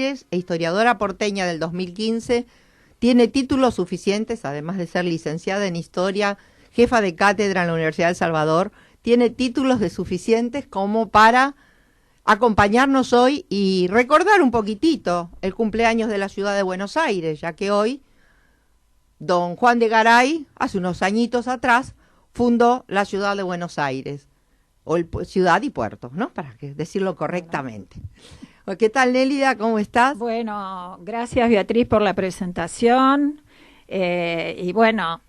Aires e historiadora porteña del 2015, tiene títulos suficientes, además de ser licenciada en Historia, jefa de cátedra en la Universidad de El Salvador, tiene títulos de suficientes como para acompañarnos hoy y recordar un poquitito el cumpleaños de la ciudad de Buenos Aires, ya que hoy don Juan de Garay, hace unos añitos atrás, fundó la ciudad de Buenos Aires, o ciudad y puerto, ¿no? Para decirlo correctamente. ¿Qué tal, Nélida? ¿Cómo estás? Bueno, gracias Beatriz por la presentación. Y bueno,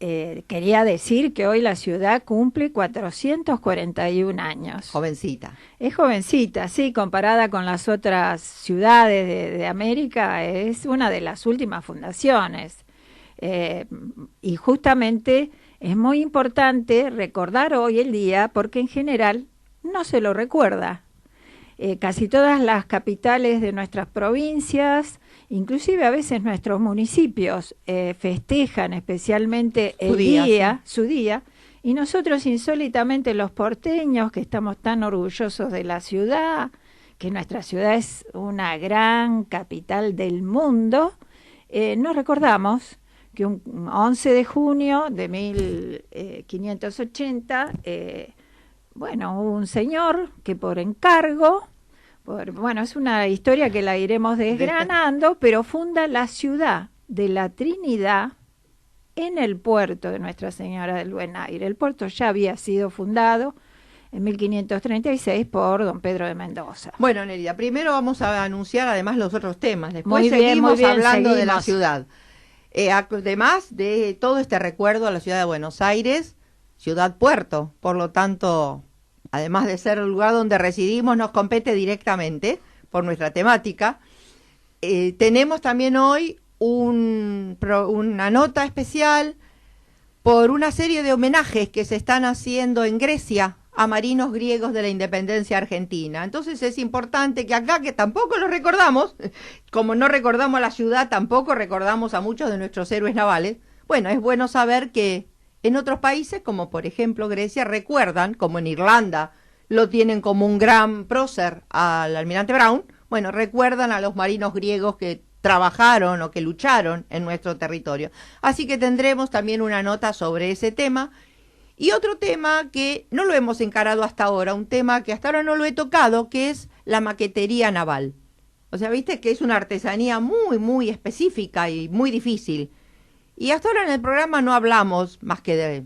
quería decir que hoy la ciudad cumple 441 años. Jovencita. Es jovencita, sí, comparada con las otras ciudades de América, es una de las últimas fundaciones. Y justamente es muy importante recordar hoy el día porque en general no se lo recuerda. Casi todas las capitales de nuestras provincias, inclusive a veces nuestros municipios, festejan especialmente su día, y nosotros insólitamente los porteños, que estamos tan orgullosos de la ciudad, que nuestra ciudad es una gran capital del mundo, nos recordamos que un 11 de junio de 1580, hubo un señor que por encargo, es una historia que la iremos desgranando, pero funda la ciudad de la Trinidad en el puerto de Nuestra Señora del Buen Aire. El puerto ya había sido fundado en 1536 por don Pedro de Mendoza. Bueno, Nélida, primero vamos a anunciar además los otros temas, después seguimos hablando de la ciudad. Además de todo este recuerdo a la ciudad de Buenos Aires, ciudad-puerto, por lo tanto, además de ser el lugar donde residimos, nos compete directamente por nuestra temática. Tenemos también hoy una nota especial por una serie de homenajes que se están haciendo en Grecia a marinos griegos de la independencia argentina. Entonces es importante que acá, que tampoco los recordamos, como no recordamos a la ciudad, tampoco recordamos a muchos de nuestros héroes navales. Bueno, es bueno saber que en otros países, como por ejemplo Grecia, recuerdan, como en Irlanda lo tienen como un gran prócer al almirante Brown, bueno, recuerdan a los marinos griegos que trabajaron o que lucharon en nuestro territorio. Así que tendremos también una nota sobre ese tema. Y otro tema que no lo hemos encarado hasta ahora, un tema que hasta ahora no lo he tocado, que es la maquetería naval. O sea, viste que es una artesanía muy, muy específica y muy difícil. Y hasta ahora en el programa no hablamos más que de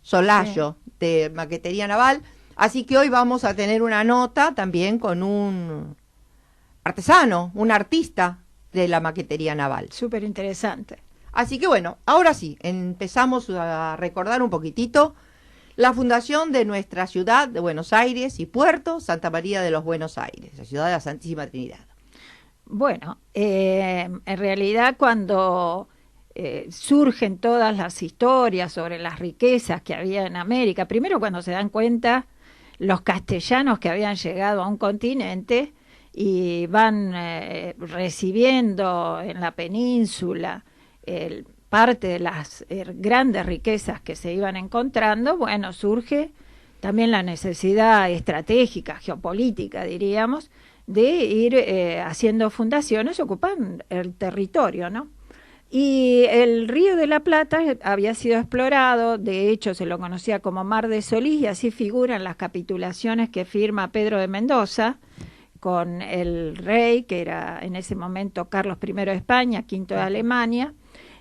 solayo, de maquetería naval. Así que hoy vamos a tener una nota también con un artesano, un artista de la maquetería naval. Súper interesante. Así que bueno, ahora sí, empezamos a recordar un poquitito la fundación de nuestra ciudad de Buenos Aires y puerto, Santa María de los Buenos Aires, la ciudad de la Santísima Trinidad. Bueno, en realidad cuando surgen todas las historias sobre las riquezas que había en América, primero cuando se dan cuenta los castellanos que habían llegado a un continente y van recibiendo en la península parte de las grandes riquezas que se iban encontrando, bueno, surge también la necesidad estratégica, geopolítica, diríamos, de ir haciendo fundaciones, ocupan el territorio, ¿no? Y el Río de la Plata había sido explorado, de hecho se lo conocía como Mar de Solís, y así figuran las capitulaciones que firma Pedro de Mendoza con el rey, que era en ese momento Carlos I de España, V de Alemania,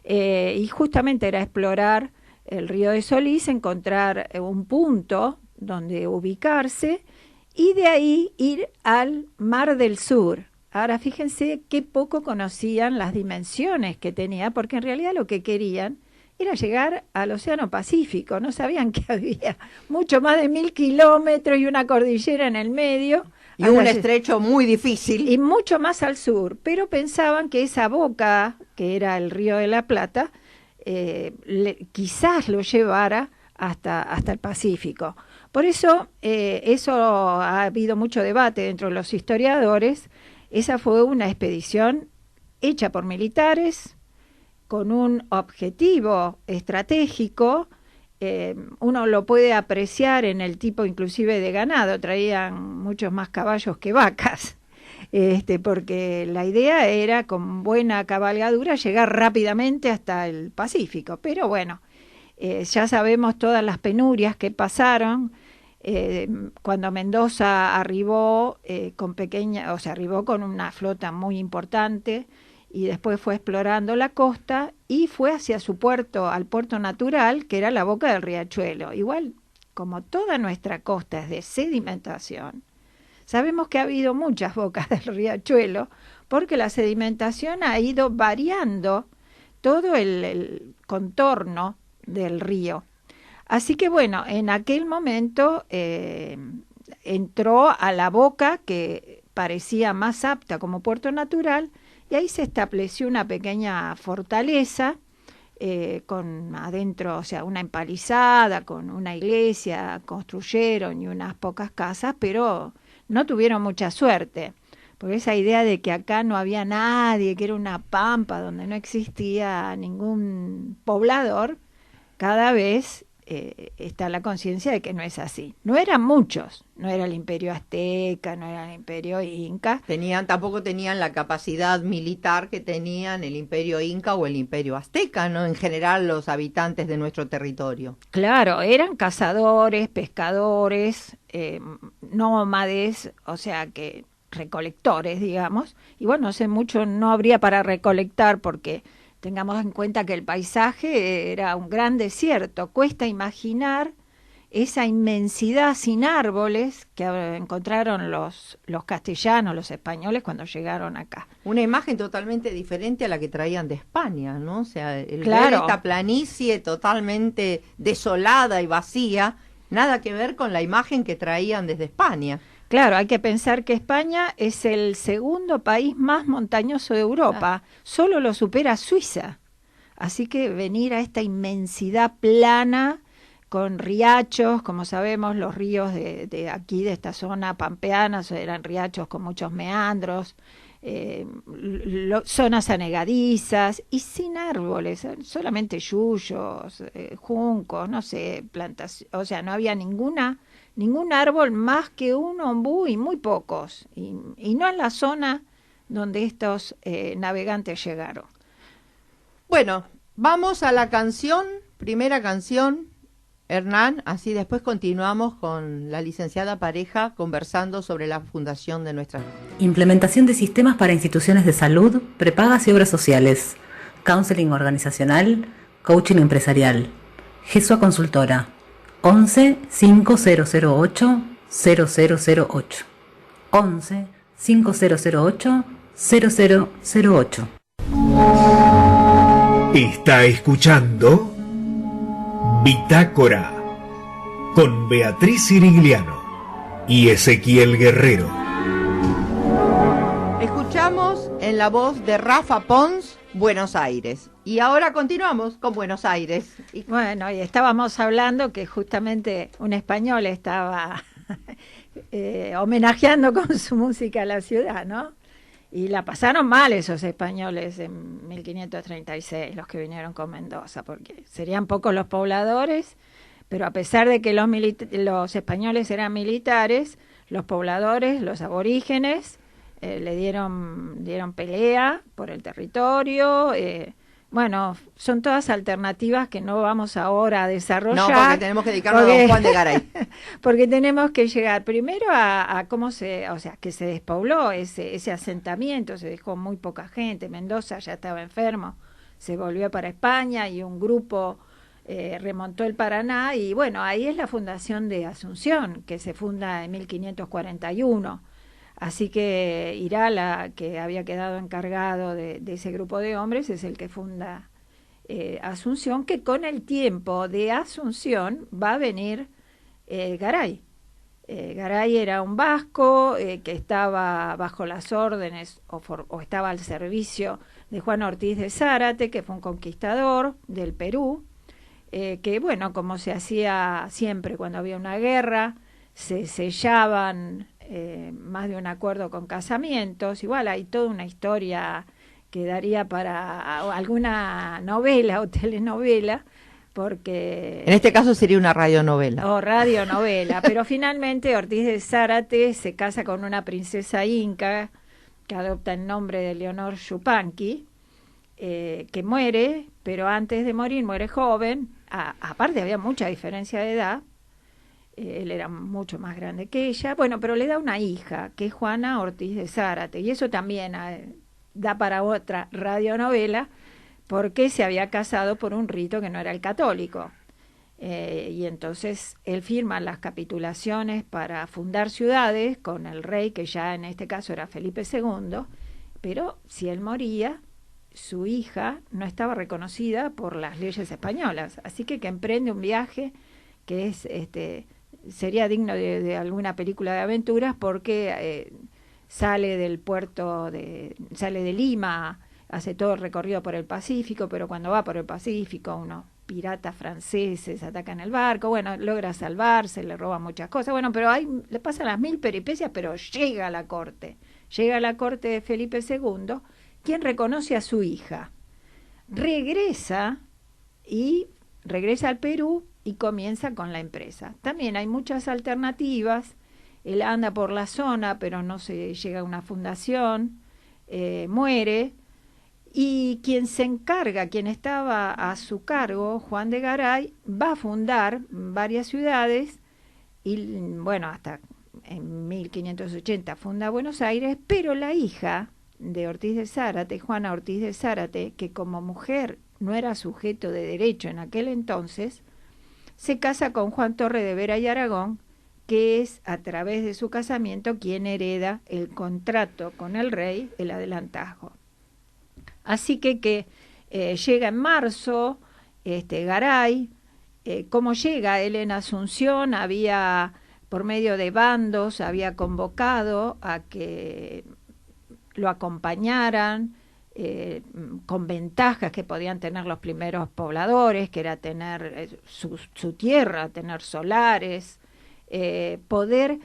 y justamente era explorar el río de Solís, encontrar un punto donde ubicarse y de ahí ir al Mar del Sur. Ahora fíjense qué poco conocían las dimensiones que tenía, porque en realidad lo que querían era llegar al Océano Pacífico. No sabían que había mucho más de 1000 kilómetros y una cordillera en el medio. Y un estrecho muy difícil. Y mucho más al sur, pero pensaban que esa boca, que era el Río de la Plata, quizás lo llevara hasta el Pacífico. Por eso, eso ha habido mucho debate dentro de los historiadores. Esa fue una expedición hecha por militares, con un objetivo estratégico. Uno lo puede apreciar en el tipo inclusive de ganado, traían muchos más caballos que vacas. porque la idea era con buena cabalgadura llegar rápidamente hasta el Pacífico, pero bueno, ya sabemos todas las penurias que pasaron. Cuando Mendoza arribó arribó con una flota muy importante y después fue explorando la costa y fue hacia su puerto, al puerto natural, que era la boca del riachuelo. Igual, como toda nuestra costa es de sedimentación, sabemos que ha habido muchas bocas del riachuelo porque la sedimentación ha ido variando todo el contorno del río. Así que bueno, en aquel momento entró a la boca que parecía más apta como puerto natural y ahí se estableció una pequeña fortaleza con adentro, o sea, una empalizada, con una iglesia, construyeron y unas pocas casas, pero no tuvieron mucha suerte, porque esa idea de que acá no había nadie, que era una pampa donde no existía ningún poblador, cada vez está la conciencia de que no es así. No eran muchos, no era el imperio azteca, no era el imperio inca. Tampoco tenían la capacidad militar que tenían el imperio inca o el imperio azteca, ¿no? En general los habitantes de nuestro territorio. Claro, eran cazadores, pescadores, nómades, o sea que recolectores, digamos. Y bueno, hace mucho no habría para recolectar porque tengamos en cuenta que el paisaje era un gran desierto. Cuesta imaginar esa inmensidad sin árboles que encontraron los castellanos, los españoles cuando llegaron acá. Una imagen totalmente diferente a la que traían de España, ¿no? O sea, ver esta planicie totalmente desolada y vacía, nada que ver con la imagen que traían desde España. Claro, hay que pensar que España es el segundo país más montañoso de Europa, solo lo supera Suiza. Así que venir a esta inmensidad plana, con riachos, como sabemos, los ríos de aquí, de esta zona pampeana, eran riachos con muchos meandros, zonas anegadizas y sin árboles, solamente yuyos, juncos, no sé, plantas, o sea, no había ningún árbol más que un ombú y muy pocos, y no en la zona donde estos navegantes llegaron. Bueno, vamos a la primera canción, Hernán, así después continuamos con la licenciada Pareja conversando sobre la fundación de nuestra... Implementación de sistemas para instituciones de salud, prepagas y obras sociales, counseling organizacional, coaching empresarial. Gesua Consultora, 11 5008 0008. 11 5008 0008. Está escuchando Bitácora con Beatriz Sirigliano y Ezequiel Guerrero. Escuchamos en la voz de Rafa Pons, Buenos Aires. Y ahora continuamos con Buenos Aires. Bueno, y estábamos hablando que justamente un español estaba homenajeando con su música a la ciudad, ¿no? Y la pasaron mal esos españoles en 1536, los que vinieron con Mendoza, porque serían pocos los pobladores, pero a pesar de que los españoles eran militares, los pobladores, los aborígenes, le dieron pelea por el territorio. Bueno, son todas alternativas que no vamos ahora a desarrollar. No, porque tenemos que dedicarnos a don Juan de Garay. Porque tenemos que llegar primero a cómo que se despobló ese asentamiento, se dejó muy poca gente. Mendoza ya estaba enfermo, se volvió para España y un grupo remontó el Paraná. Y bueno, ahí es la fundación de Asunción, que se funda en 1541. Así que Irala, que había quedado encargado de ese grupo de hombres, es el que funda Asunción, que con el tiempo de Asunción va a venir Garay. Garay era un vasco que estaba bajo las órdenes o estaba al servicio de Juan Ortiz de Zárate, que fue un conquistador del Perú, que bueno, como se hacía siempre cuando había una guerra, se sellaban más de un acuerdo con casamientos. Igual hay toda una historia que daría para alguna novela o telenovela, porque... En este caso sería una radionovela. O radionovela, pero finalmente Ortiz de Zárate se casa con una princesa inca, que adopta el nombre de Leonor Yupanqui, que muere, pero antes de morir muere joven. Aparte había mucha diferencia de edad, él era mucho más grande que ella, bueno, pero le da una hija, que es Juana Ortiz de Zárate, y eso también da para otra radionovela, porque se había casado por un rito que no era el católico. Y entonces él firma las capitulaciones para fundar ciudades con el rey, que ya en este caso era Felipe II, pero si él moría, su hija no estaba reconocida por las leyes españolas, así que emprende un viaje que es sería digno de alguna película de aventuras, porque sale del puerto sale de Lima, hace todo el recorrido por el Pacífico, pero cuando va por el Pacífico unos piratas franceses atacan el barco, bueno, logra salvarse, le roban muchas cosas, bueno, pero ahí le pasan las mil peripecias, pero llega a la corte de Felipe II, quien reconoce a su hija, regresa al Perú y comienza con la empresa. También hay muchas alternativas, él anda por la zona, pero no se llega a una fundación, muere, y quien estaba a su cargo, Juan de Garay, va a fundar varias ciudades, y bueno, hasta en 1580 funda Buenos Aires, pero la hija de Ortiz de Zárate, Juana Ortiz de Zárate, que como mujer no era sujeto de derecho en aquel entonces, se casa con Juan Torre de Vera y Aragón, que es a través de su casamiento quien hereda el contrato con el rey, el adelantazgo. Así que llega en marzo Garay. ¿Cómo llega? Él en Asunción había, por medio de bandos, había convocado a que lo acompañaran, con ventajas que podían tener los primeros pobladores, que era tener su tierra, tener solares, poder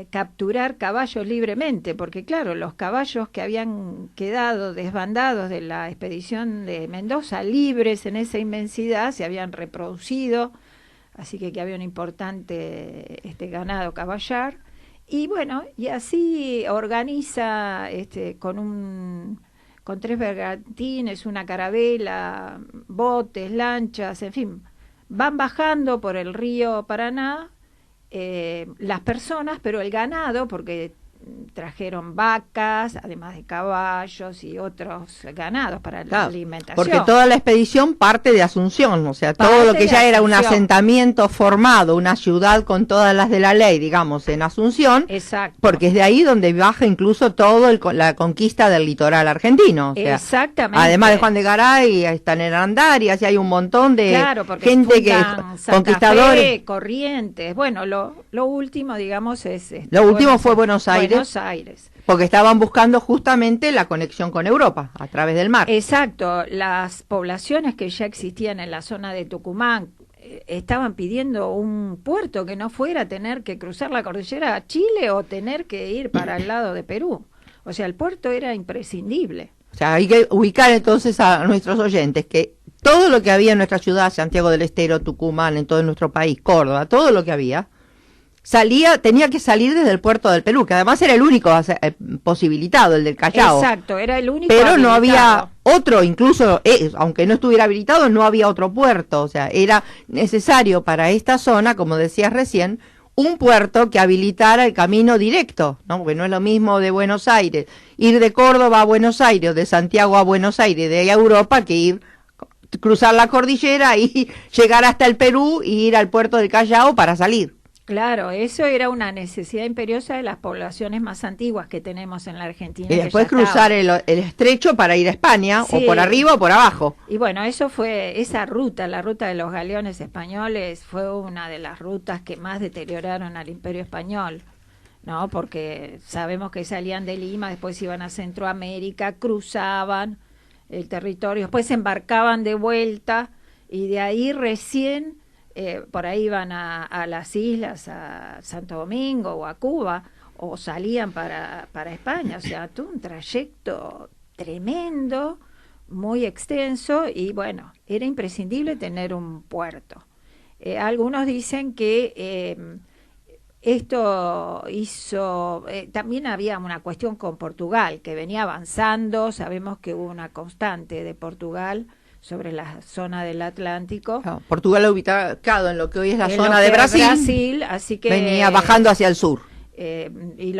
capturar caballos libremente, porque claro, los caballos que habían quedado desbandados de la expedición de Mendoza, libres en esa inmensidad, se habían reproducido, así que había un importante ganado caballar, y bueno, y así organiza con 3 bergantines, una carabela, botes, lanchas, en fin, van bajando por el río Paraná las personas, pero el ganado, porque trajeron vacas, además de caballos y otros ganados para la alimentación. Porque toda la expedición parte de Asunción, o sea, todo lo que ya era un asentamiento formado, una ciudad con todas las de la ley, digamos, en Asunción. Exacto. Porque es de ahí donde baja incluso todo la conquista del litoral argentino. O sea, exactamente. Además de Juan de Garay, están en Andarias y hay un montón de gente que conquistadores. Corrientes. Bueno, lo último, digamos, es lo último fue Buenos Aires. Aires. Porque estaban buscando justamente la conexión con Europa a través del mar. Exacto, las poblaciones que ya existían en la zona de Tucumán estaban pidiendo un puerto que no fuera a tener que cruzar la cordillera a Chile o tener que ir para el lado de Perú. O sea, el puerto era imprescindible. O sea, hay que ubicar entonces a nuestros oyentes que todo lo que había en nuestra ciudad, Santiago del Estero, Tucumán, en todo nuestro país, Córdoba, todo lo que había, tenía que salir desde el puerto del Perú, que además era el único posibilitado, el del Callao. Exacto, era el único pero habilitado. No había otro, incluso aunque no estuviera habilitado, no había otro puerto. O sea, era necesario para esta zona, como decías recién, un puerto que habilitara el camino directo, ¿no? Porque no es lo mismo de Buenos Aires, ir de Córdoba a Buenos Aires, o de Santiago a Buenos Aires, de ahí a Europa, que cruzar la cordillera y llegar hasta el Perú y ir al puerto del Callao para salir. Claro, eso era una necesidad imperiosa de las poblaciones más antiguas que tenemos en la Argentina. Y después cruzar el estrecho para ir a España, sí, o por arriba o por abajo. Y bueno, eso fue esa ruta, la ruta de los galeones españoles, fue una de las rutas que más deterioraron al Imperio Español, ¿no? Porque sabemos que salían de Lima, después iban a Centroamérica, cruzaban el territorio, después se embarcaban de vuelta y de ahí recién... por ahí iban a las islas, a Santo Domingo o a Cuba, o salían para España. O sea, todo un trayecto tremendo, muy extenso, y bueno, era imprescindible tener un puerto. Algunos dicen que Esto hizo, también había una cuestión con Portugal, que venía avanzando. Sabemos que hubo una constante de Portugal sobre la zona del Atlántico. Portugal ubicado en lo que hoy es la zona de Brasil, así que venía bajando hacia el sur. Y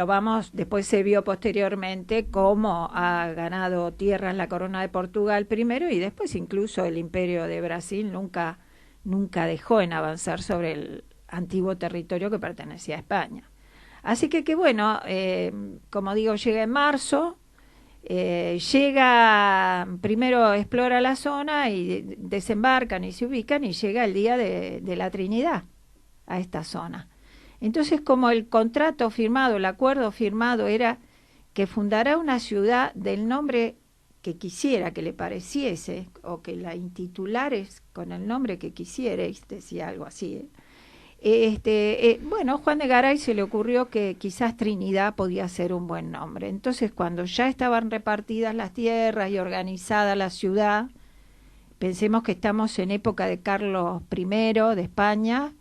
después se vio posteriormente cómo ha ganado tierras la corona de Portugal primero, y después incluso el imperio de Brasil nunca dejó en avanzar sobre el antiguo territorio que pertenecía a España. Así que bueno, como digo, llega en marzo, primero explora la zona y desembarcan y se ubican, y llega el día de la Trinidad a esta zona. Entonces, como el contrato firmado, el acuerdo firmado era que fundará una ciudad del nombre que quisiera, que le pareciese, o que la intitulares con el nombre que quisierais, decía algo así. Bueno, Juan de Garay se le ocurrió que quizás Trinidad podía ser un buen nombre. Entonces, cuando ya estaban repartidas las tierras y organizada la ciudad, pensemos que estamos en época de Carlos I de España.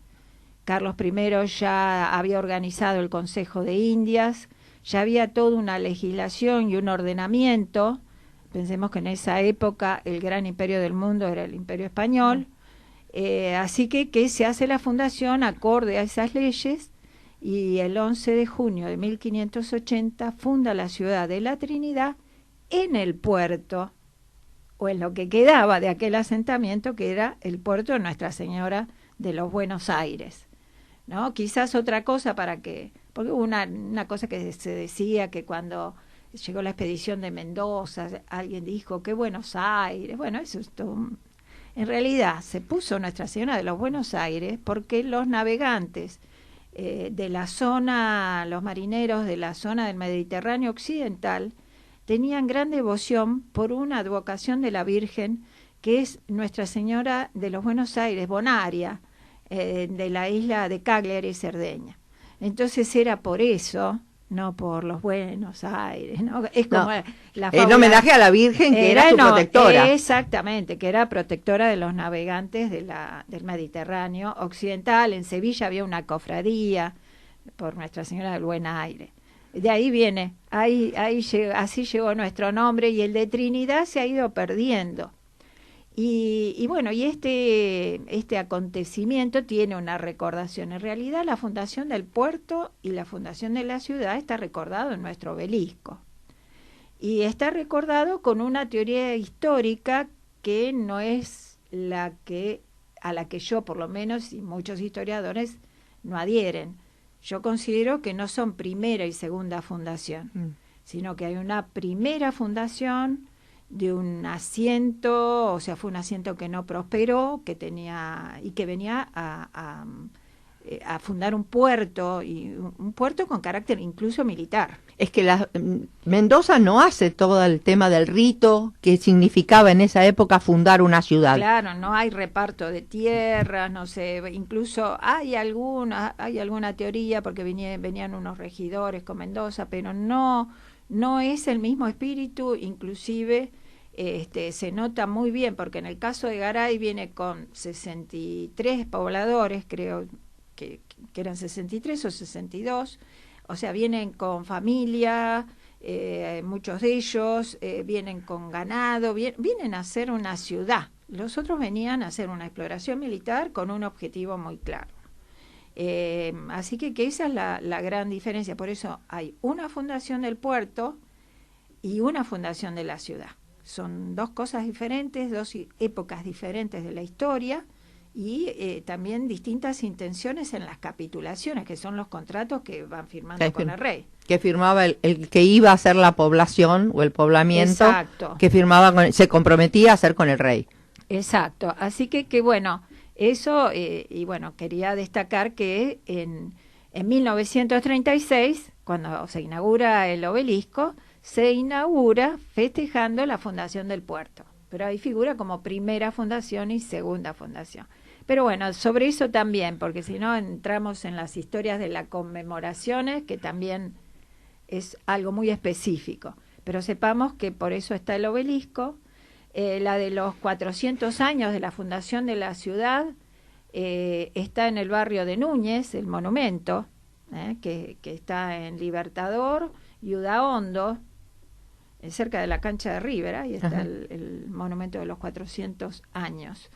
Carlos I ya había organizado el Consejo de Indias, ya había toda una legislación y un ordenamiento. Pensemos que en esa época el gran imperio del mundo era el Imperio Español. Así que se hace la fundación acorde a esas leyes, y el 11 de junio de 1580 funda la ciudad de la Trinidad en el puerto, o en lo que quedaba de aquel asentamiento, que era el puerto de Nuestra Señora de los Buenos Aires, ¿no? Quizás otra cosa porque hubo una cosa que se decía, que cuando llegó la expedición de Mendoza, alguien dijo que Buenos Aires, bueno, eso es todo. En realidad se puso Nuestra Señora de los Buenos Aires porque los navegantes de la zona, los marineros de la zona del Mediterráneo occidental, tenían gran devoción por una advocación de la Virgen, que es Nuestra Señora de los Buenos Aires, Bonaria, de la isla de Cagliari y Cerdeña. Entonces era por eso, no por los Buenos Aires, ¿no? Es como la fábula, en homenaje a la Virgen, que era su protectora. Exactamente, que era protectora de los navegantes del Mediterráneo occidental. En Sevilla había una cofradía por Nuestra Señora del Buen Aire. De ahí viene, así llegó nuestro nombre, y el de Trinidad se ha ido perdiendo. Y bueno, y este acontecimiento tiene una recordación. En realidad, la fundación del puerto y la fundación de la ciudad está recordado en nuestro obelisco. Y está recordado con una teoría histórica que no es a la que yo, por lo menos, y muchos historiadores no adhieren. Yo considero que no son primera y segunda fundación, sino que hay una primera fundación de un asiento, o sea, fue un asiento que no prosperó, que venía a fundar un puerto, y un puerto con carácter incluso militar. Es que Mendoza no hace todo el tema del rito que significaba en esa época fundar una ciudad. Claro, no hay reparto de tierras, no sé, incluso hay alguna teoría, porque venían unos regidores con Mendoza, pero no es el mismo espíritu. Inclusive se nota muy bien, porque en el caso de Garay viene con 63 pobladores, creo que eran 63 o 62, o sea, vienen con familia, muchos de ellos vienen con ganado, vienen a hacer una ciudad. Los otros venían a hacer una exploración militar con un objetivo muy claro. Así que esa es la gran diferencia. Por eso hay una fundación del puerto y una fundación de la ciudad. Son dos cosas diferentes, dos épocas diferentes de la historia, y también distintas intenciones en las capitulaciones, que son los contratos que van firmando con el rey. Que firmaba el que iba a hacer la población o el poblamiento. Exacto. Que firmaba, se comprometía a hacer con el rey. Exacto. Así que bueno, eso, y bueno, quería destacar que en 1936, cuando se inaugura el obelisco, se inaugura festejando la fundación del puerto. Pero ahí figura como primera fundación y segunda fundación. Pero bueno, sobre eso también, porque si no entramos en las historias de las conmemoraciones, que también es algo muy específico. Pero sepamos que por eso está el obelisco. La de los 400 años de la fundación de la ciudad está en el barrio de Núñez, el monumento, que está en Libertador y Udaondo, cerca de la cancha de River, ahí está el monumento de los 400 años.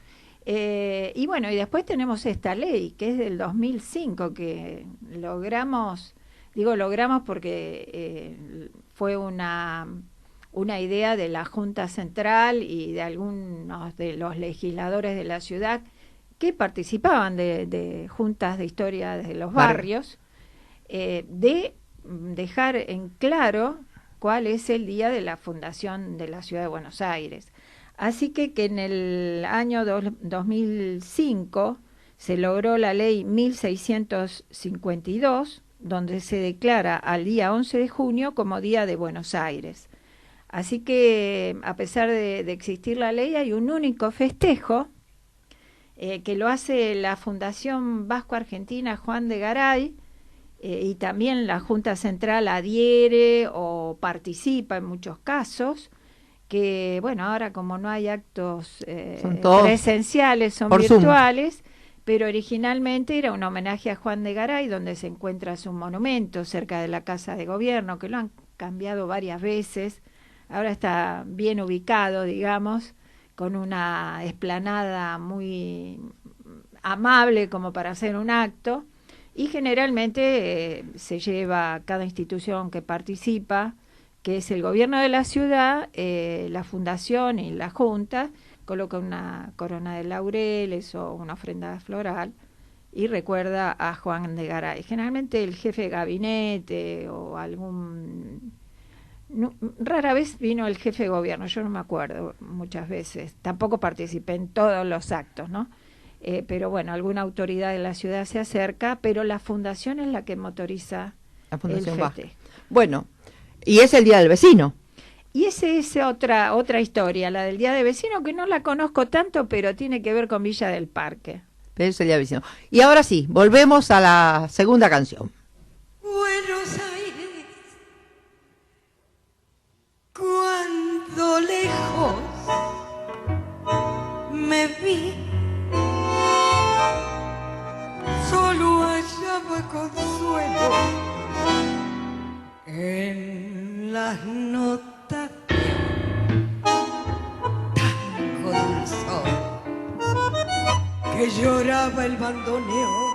Y bueno, y después tenemos esta ley, que es del 2005, que logramos porque fue una idea de la Junta Central y de algunos de los legisladores de la ciudad que participaban de juntas de historia de los barrios, de dejar en claro cuál es el día de la fundación de la ciudad de Buenos Aires. Así que en el año 2005 se logró la ley 1652, donde se declara al día 11 de junio como Día de Buenos Aires. Así que, a pesar de existir la ley, hay un único festejo que lo hace la Fundación Vasco-Argentina Juan de Garay, y también la Junta Central adhiere o participa en muchos casos, que bueno, ahora como no hay actos presenciales, son virtuales, Zoom. Pero originalmente era un homenaje a Juan de Garay, donde se encuentra su monumento cerca de la Casa de Gobierno, que lo han cambiado varias veces, ahora está bien ubicado, digamos, con una explanada muy amable como para hacer un acto, y generalmente se lleva cada institución que participa, que es el gobierno de la ciudad, la fundación y la junta, coloca una corona de laureles o una ofrenda floral y recuerda a Juan de Garay. Generalmente el jefe de gabinete o rara vez vino el jefe de gobierno, yo no me acuerdo muchas veces, tampoco participé en todos los actos, ¿no? Pero bueno, alguna autoridad de la ciudad se acerca, pero la fundación es la que motoriza la fundación el festejo. Bueno, y es el Día del Vecino. Y esa es otra historia, la del Día del Vecino, que no la conozco tanto, pero tiene que ver con Villa del Parque. Pero es el Día del Vecino. Y ahora sí, volvemos a la segunda canción. Buenos Aires, cuando lejos me vi, solo hallaba consuelo en las notas tango dulzón que lloraba el bandoneón